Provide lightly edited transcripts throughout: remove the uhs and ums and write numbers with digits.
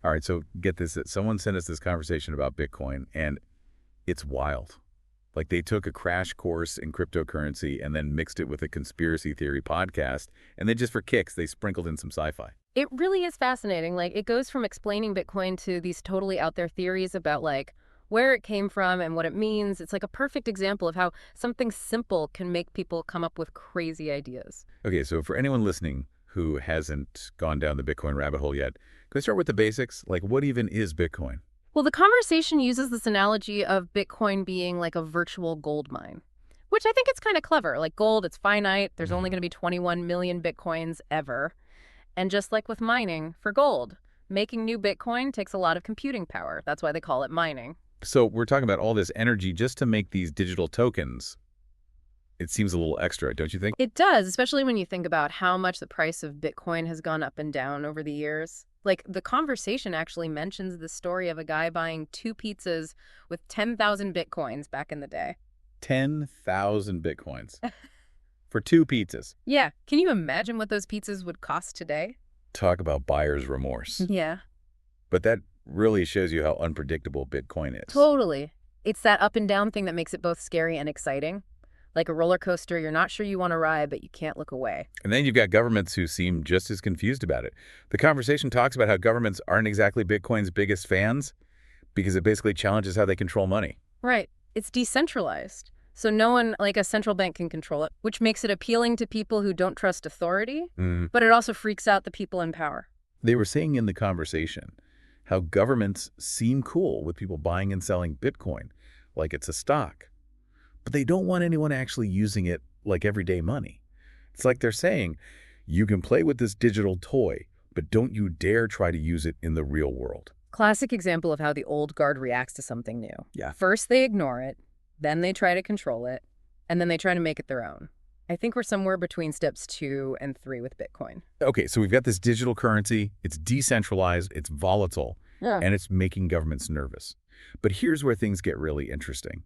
All right, so get this. Someone sent us this conversation about Bitcoin, and it's wild. Like they took a crash course in cryptocurrency and then mixed it with a conspiracy theory podcast, and then just for kicks, they sprinkled in some sci-fi. It really is fascinating. Like, it goes from explaining Bitcoin to these totally out there theories about, like, where it came from and what it means. It's like a perfect example of how something simple can make people come up with crazy ideas. Okay, so for anyone listening who hasn't gone down the Bitcoin rabbit hole yet, can we start with the basics? Like, what even is Bitcoin? Well, the conversation uses this analogy of Bitcoin being like a virtual gold mine, which I think it's kind of clever. Like gold, it's finite. There's only Mm. going to be 21 million Bitcoins ever. And just like with mining for gold, making new Bitcoin takes a lot of computing power. That's why they call it mining. So we're talking about all this energy just to make these digital tokens. It seems a little extra, don't you think? It does, especially when you think about how much the price of Bitcoin has gone up and down over the years. Like, the conversation actually mentions the story of a guy buying two pizzas with 10,000 Bitcoins back in the day. 10,000 Bitcoins for two pizzas. Yeah, can you imagine what those pizzas would cost today? Talk about buyer's remorse. Yeah, But that really shows you how unpredictable Bitcoin is. totally. It's that up and down thing that makes it both scary and exciting. Like a roller coaster, you're not sure you want to ride, but you can't look away. And then you've got governments who seem just as confused about it. The conversation talks about how governments aren't exactly Bitcoin's biggest fans because it basically challenges how they control money. Right. It's decentralized. So no one, like a central bank, can control it, which makes it appealing to people who don't trust authority, but it also freaks out the people in power. They were saying in the conversation how governments seem cool with people buying and selling Bitcoin like it's a stock, but they don't want anyone actually using it like everyday money. It's like they're saying, you can play with this digital toy, but don't you dare try to use it in the real world. Classic example of how the old guard reacts to something new. Yeah. First, they ignore it, then they try to control it, and then they try to make it their own. I think we're somewhere between steps 2 and 3 with Bitcoin. Okay, so we've got this digital currency. It's decentralized, it's volatile, Yeah. and it's making governments nervous. But here's where things get really interesting.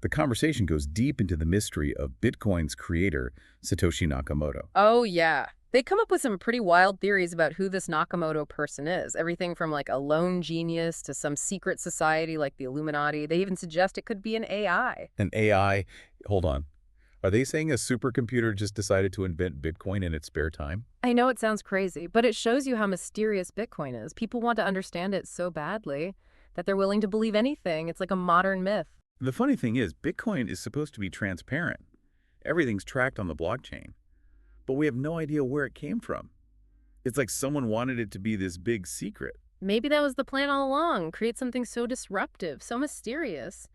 The conversation goes deep into the mystery of Bitcoin's creator, Satoshi Nakamoto. Oh, yeah. They come up with some pretty wild theories about who this Nakamoto person is. Everything from like a lone genius to some secret society like the Illuminati. They even suggest it could be an AI. An AI, hold on. Are they saying a supercomputer just decided to invent Bitcoin in its spare time? I know it sounds crazy, but it shows you how mysterious Bitcoin is. People want to understand it so badly that they're willing to believe anything. It's like a modern myth. The funny thing is, Bitcoin is supposed to be transparent. Everything's tracked on the blockchain. But we have no idea where it came from. It's like someone wanted it to be this big secret. Maybe that was the plan all along, create something so disruptive, so mysterious,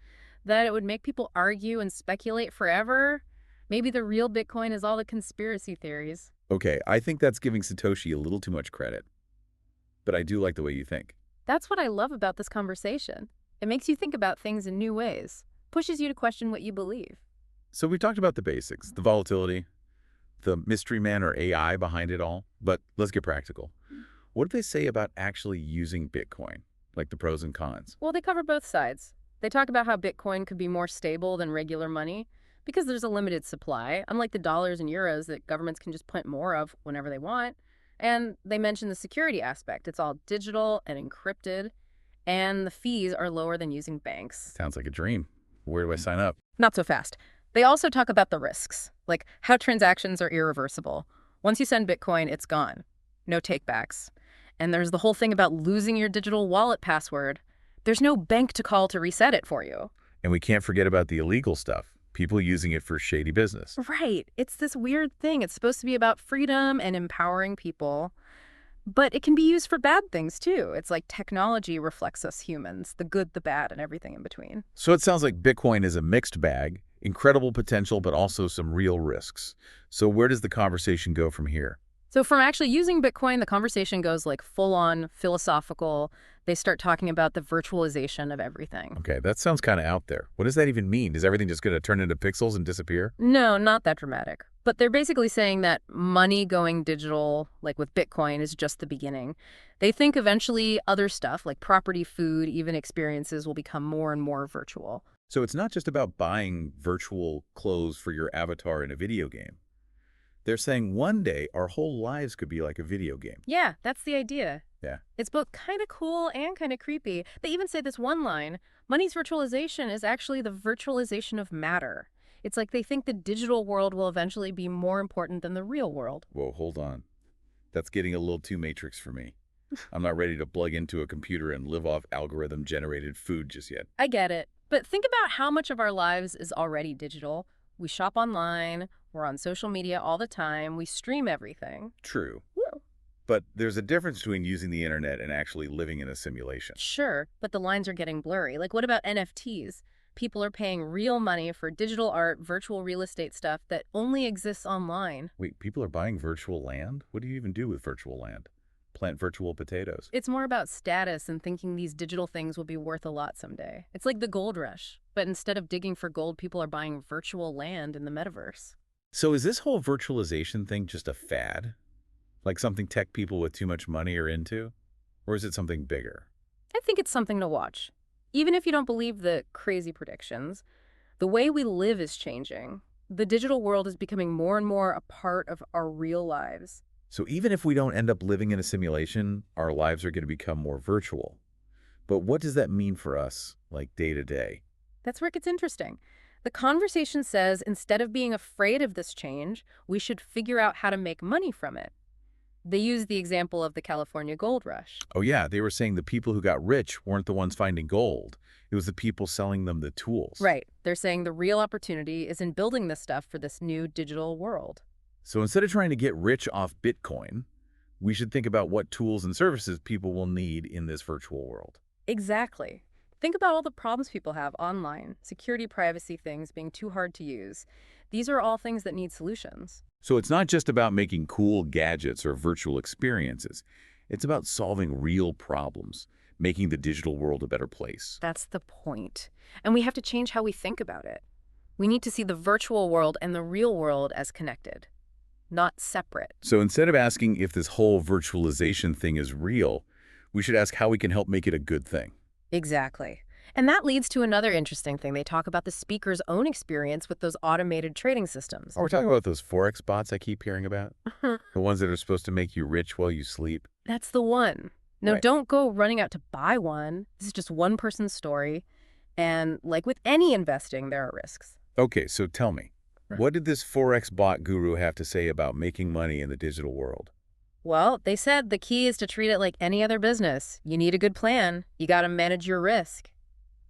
that it would make people argue and speculate forever. Maybe the real Bitcoin is all the conspiracy theories. Okay, I think that's giving Satoshi a little too much credit. But I do like the way you think. That's what I love about this conversation. It makes you think about things in new ways, pushes you to question what you believe. So we talked about the basics, the volatility, the mystery man or AI behind it all. But let's get practical. What do they say about actually using Bitcoin? Like the pros and cons? Well, they cover both sides. They talk about how Bitcoin could be more stable than regular money because there's a limited supply, unlike the dollars and euros that governments can just print more of whenever they want. And they mention the security aspect. It's all digital and encrypted, and the fees are lower than using banks. Sounds like a dream. Where do I sign up? Not so fast. They also talk about the risks, like how transactions are irreversible. Once you send Bitcoin, it's gone. No takebacks. And there's the whole thing about losing your digital wallet password. There's no bank to call to reset it for you. And we can't forget about the illegal stuff. People using it for shady business. Right. It's this weird thing. It's supposed to be about freedom and empowering people, but it can be used for bad things too. It's like technology reflects us humans, the good, the bad, and everything in between. So it sounds like Bitcoin is a mixed bag, incredible potential, but also some real risks. So where does the conversation go from here? So from actually using Bitcoin, the conversation goes like full on philosophical. They start talking about the virtualization of everything. Okay, that sounds kind of out there. What does that even mean? Is everything just going to turn into pixels and disappear? No, not that dramatic. But they're basically saying that money going digital, like with Bitcoin, is just the beginning. They think eventually other stuff like property, food, even experiences will become more and more virtual. So it's not just about buying virtual clothes for your avatar in a video game. They're saying one day our whole lives could be like a video game. Yeah, that's the idea. Yeah. It's both kind of cool and kind of creepy. They even say this one line, money's virtualization is actually the virtualization of matter. It's like they think the digital world will eventually be more important than the real world. Whoa, hold on. That's getting a little too Matrix for me. I'm not ready to plug into a computer and live off algorithm-generated food just yet. I get it. But think about how much of our lives is already digital. We shop online, we're on social media all the time, we stream everything. True. Yeah. But there's a difference between using the internet and actually living in a simulation. Sure, but the lines are getting blurry. Like, what about NFTs? People are paying real money for digital art, virtual real estate stuff that only exists online. Wait, people are buying virtual land? What do you even do with virtual land? Plant virtual potatoes. It's more about status and thinking these digital things will be worth a lot someday. It's like the gold rush, but instead of digging for gold, people are buying virtual land in the metaverse. So is this whole virtualization thing just a fad? Like something tech people with too much money are into? Or is it something bigger? I think it's something to watch. Even if you don't believe the crazy predictions, the way we live is changing. The digital world is becoming more and more a part of our real lives. So even if we don't end up living in a simulation, our lives are going to become more virtual. But what does that mean for us, like day to day? That's where it gets interesting. The conversation says instead of being afraid of this change, we should figure out how to make money from it. They use the example of the California gold rush. Oh yeah, they were saying the people who got rich weren't the ones finding gold. It was the people selling them the tools. Right. They're saying the real opportunity is in building this stuff for this new digital world. So instead of trying to get rich off Bitcoin, we should think about what tools and services people will need in this virtual world. Exactly. Think about all the problems people have online, security, privacy things being too hard to use. These are all things that need solutions. So it's not just about making cool gadgets or virtual experiences. It's about solving real problems, making the digital world a better place. That's the point. And we have to change how we think about it. We need to see the virtual world and the real world as connected, not separate. So instead of asking if this whole virtualization thing is real, we should ask how we can help make it a good thing. Exactly. And that leads to another interesting thing. They talk about the speaker's own experience with those automated trading systems. Are we talking about those Forex bots I keep hearing about? The ones that are supposed to make you rich while you sleep? That's the one. No, Right. don't go running out to buy one. This is just one person's story. And like with any investing, there are risks. Okay, so tell me, Right. what did this Forex bot guru have to say about making money in the digital world? Well, they said the key is to treat it like any other business. You need a good plan. You got to manage your risk.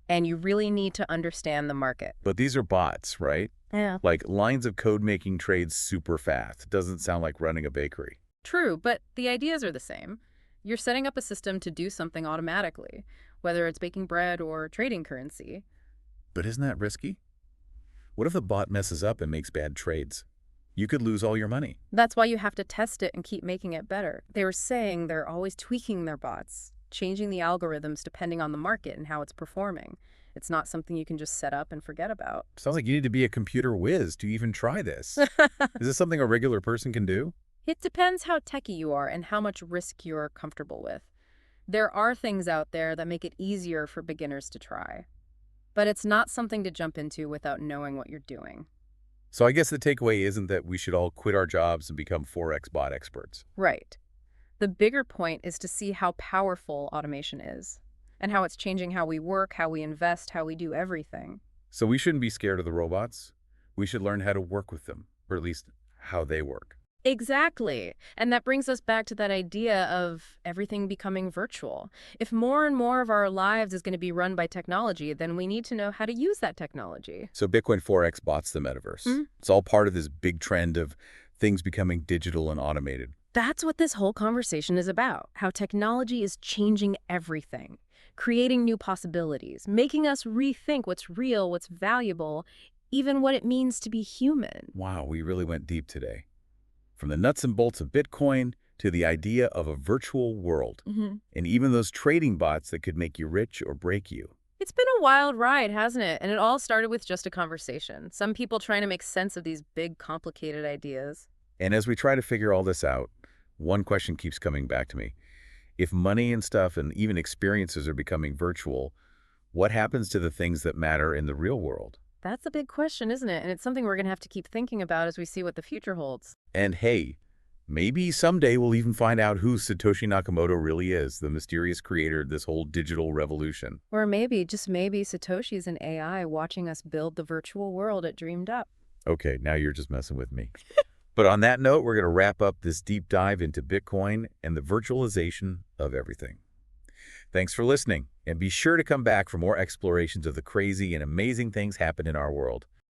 And you really need to understand the market. But these are bots, right? Yeah. Like lines of code making trades super fast. Doesn't sound like running a bakery. True, but the ideas are the same. You're setting up a system to do something automatically, whether it's baking bread or trading currency. But isn't that risky? What if the bot messes up and makes bad trades? You could lose all your money. That's why you have to test it and keep making it better. They were saying they're always tweaking their bots, changing the algorithms depending on the market and how it's performing. It's not something you can just set up and forget about. Sounds like you need to be a computer whiz to even try this. Is this something a regular person can do? It depends how techie you are and how much risk you're comfortable with. There are things out there that make it easier for beginners to try. But it's not something to jump into without knowing what you're doing. So I guess the takeaway isn't that we should all quit our jobs and become Forex bot experts. Right. The bigger point is to see how powerful automation is and how it's changing how we work, how we invest, how we do everything. So we shouldn't be scared of the robots. We should learn how to work with them, or at least how they work. Exactly. And that brings us back to that idea of everything becoming virtual. If more and more of our lives is going to be run by technology, then we need to know how to use that technology. So Bitcoin Forex bots the metaverse. Mhm. It's all part of this big trend of things becoming digital and automated. That's what this whole conversation is about, how technology is changing everything, creating new possibilities, making us rethink what's real, what's valuable, even what it means to be human. Wow, we really went deep today. From the nuts and bolts of Bitcoin to the idea of a virtual world, and even those trading bots that could make you rich or break you. It's been a wild ride, hasn't it? And it all started with just a conversation. Some people trying to make sense of these big, complicated ideas. And as we try to figure all this out, one question keeps coming back to me. If money and stuff and even experiences are becoming virtual, what happens to the things that matter in the real world? That's the big question, isn't it? And it's something we're going to have to keep thinking about as we see what the future holds. And hey, Maybe someday we'll even find out who Satoshi Nakamoto really is, the mysterious creator of this whole digital revolution. Or maybe, just maybe, Satoshi's an AI watching us build the virtual world it dreamed up. Okay, now you're just messing with me. But on that note, we're going to wrap up this deep dive into Bitcoin and the virtualization of everything. Thanks for listening, and be sure to come back for more explorations of the crazy and amazing things happen in our world.